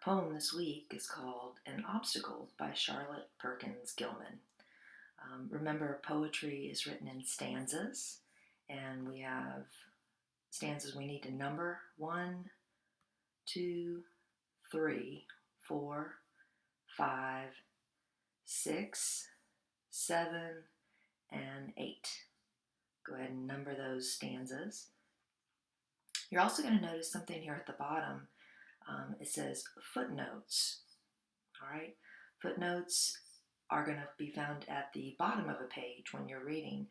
Poem this week is called An Obstacle by Charlotte Perkins Gilman. Remember, poetry is written in stanzas, and we have stanzas we need to number 1, 2, 3, 4, 5, 6, 7, and 8. Go ahead and number those stanzas. You're also going to notice something here at the bottom. It says footnotes. All right, footnotes are going to be found at the bottom of a page when you're reading,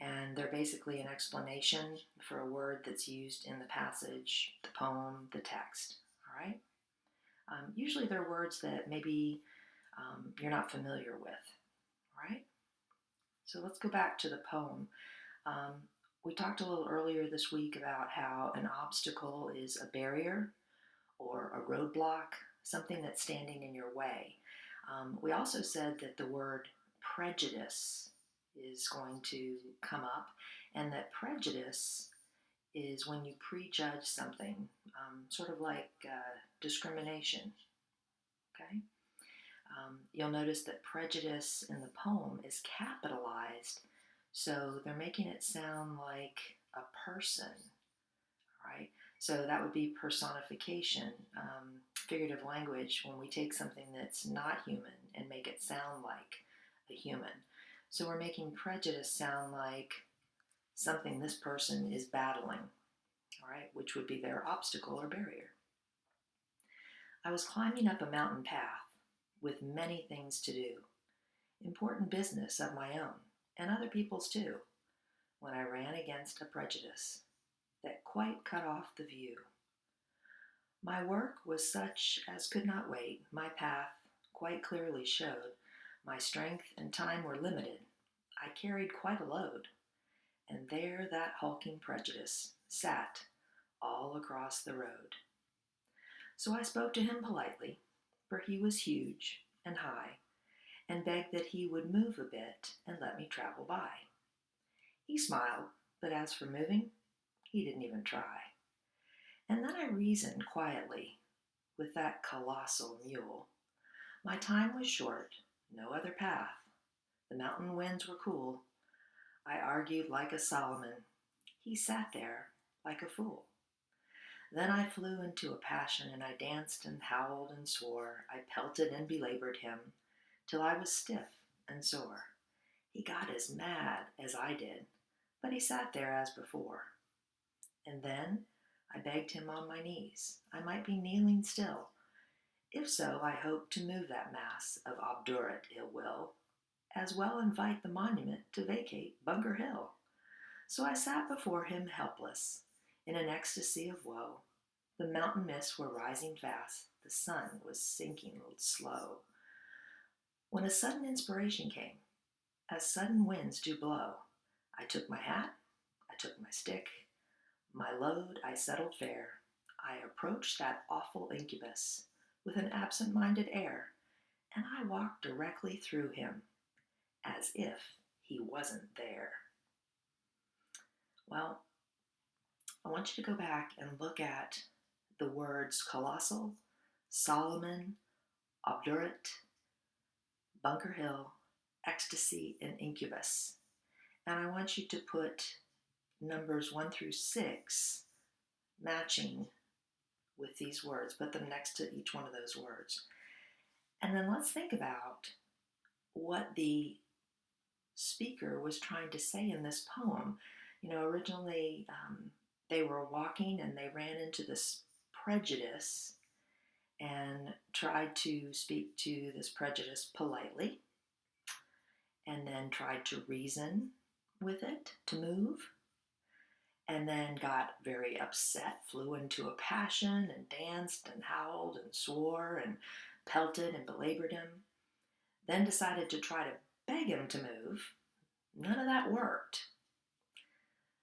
and they're basically an explanation for a word that's used in the passage, the poem, the text. All right. Usually they're words that maybe you're not familiar with. All right. So let's go back to the poem. We talked a little earlier this week about how an obstacle is a barrier or a roadblock, something that's standing in your way. We also said that the word prejudice is going to come up, and that prejudice is when you prejudge something, sort of like discrimination. Okay? You'll notice that prejudice in the poem is capitalized, so they're making it sound like a person, right? So that would be personification, figurative language, when we take something that's not human and make it sound like a human. So we're making prejudice sound like something this person is battling, all right, which would be their obstacle or barrier. I was climbing up a mountain path with many things to do, important business of my own, and other people's too, when I ran against a prejudice that quite cut off the view. My work was such as could not wait. My path quite clearly showed. My strength and time were limited. I carried quite a load. And there that hulking prejudice sat all across the road. So I spoke to him politely, for he was huge and high, and begged that he would move a bit and let me travel by. He smiled, but as for moving, he didn't even try. And then I reasoned quietly with that colossal mule. My time was short, no other path. The mountain winds were cool. I argued like a Solomon. He sat there like a fool. Then I flew into a passion, and I danced and howled and swore. I pelted and belabored him till I was stiff and sore. He got as mad as I did, but he sat there as before. And then I begged him on my knees. I might be kneeling still. If so, I hoped to move that mass of obdurate ill will, as well invite the monument to vacate Bunker Hill. So I sat before him helpless, in an ecstasy of woe. The mountain mists were rising fast, the sun was sinking slow, when a sudden inspiration came, as sudden winds do blow. I took my hat, I took my stick, my load I settled fair. I approached that awful incubus with an absent-minded air, and I walked directly through him, as if he wasn't there. Well, I want you to go back and look at the words colossal, Solomon, obdurate, Bunker Hill, ecstasy, and incubus. And I want you to put numbers 1 through 6 matching with these words. Put them next to each one of those words. And then let's think about what the speaker was trying to say in this poem. Originally they were walking and they ran into this prejudice and tried to speak to this prejudice politely, and then tried to reason with it to move, and then got very upset, flew into a passion, and danced and howled and swore and pelted and belabored him, then decided to try to beg him to move. None of that worked.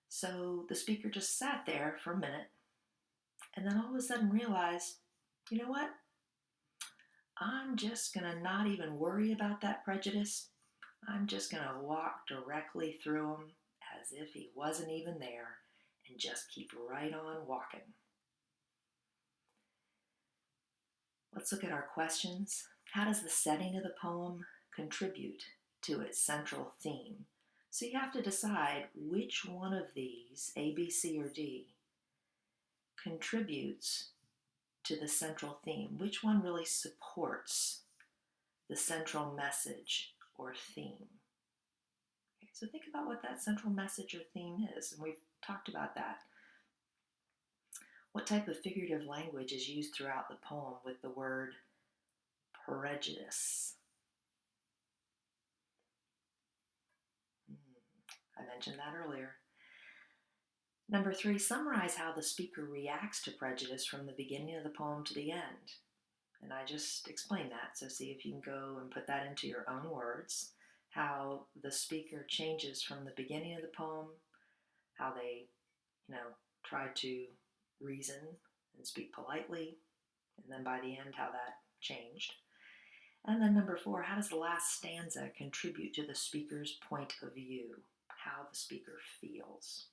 So the speaker just sat there for a minute, and then all of a sudden realized, you know what? I'm just going to not even worry about that prejudice. I'm just going to walk directly through him as if he wasn't even there and just keep right on walking. Let's look at our questions. How does the setting of the poem contribute to its central theme? So you have to decide which one of these, A, B, C, or D, contributes to the central theme. Which one really supports the central message or theme? Okay, so think about what that central message or theme is, and we've talked about that. What type of figurative language is used throughout the poem with the word prejudice? I mentioned that earlier. Number 3, summarize how the speaker reacts to prejudice from the beginning of the poem to the end. And I just explained that, so see if you can go and put that into your own words, how the speaker changes from the beginning of the poem, how they, try to reason and speak politely, and then by the end, how that changed. And then number 4, how does the last stanza contribute to the speaker's point of view, how the speaker feels?